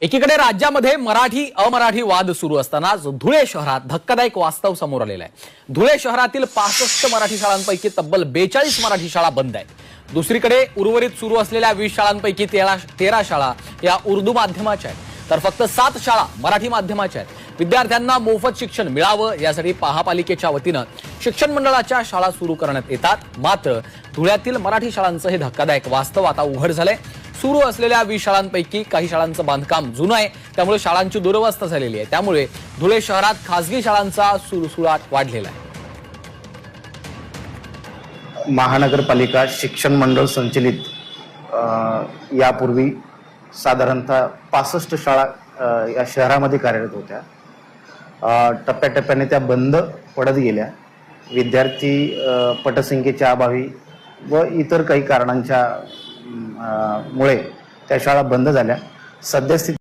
एकीकडे राज्यामध्ये मराठी अमराठी वाद सुरू असतानाच धुळे शहरात धक्कादायक वास्तव समोर आलेलं आहे। धुळे शहरातील 65 मराठी शाळांपैकी तब्बल 42 मराठी शाळा बंद आहेत। दुसरीकडे उर्वरित सुरू असलेल्या 20 शाळांपैकी 13 शाळा या उर्दू माध्यमाच्या आहेत, तर फक्त 7 शाळा मराठी माध्यमाच्या आहेत। विद्यार्थ्यांना मोफत शिक्षण मिळावं यासाठी महापालिकेच्या वतीनं शिक्षण मंडळाच्या शाळा सुरू करण्यात येतात। मात्र धुळ्यातील मराठी शाळांचं हे धक्कादायक वास्तव आता उघड झालंय। सुरू असलेल्या 20 शाळांपैकी काही शाळांचं बांधकाम जुनं आहे, त्यामुळे शाळांची दुरवस्था झालेली आहे। त्यामुळे धुळे शहरात खासगी शाळांचा सुळसुळाट वाढलेला आहे। महानगरपालिका शिक्षण मंडळ संचलित यापूर्वी साधारणतः 65 शाळा या शहरामध्ये कार्यरत होत्या। टप्प्याटप्प्याने त्या बंद पडत गेल्या। विद्यार्थी पटसंख्येच्या अभावी व इतर काही कारणांच्या मुळे त्या शाळा बंद झाल्या। सद्यस्थिती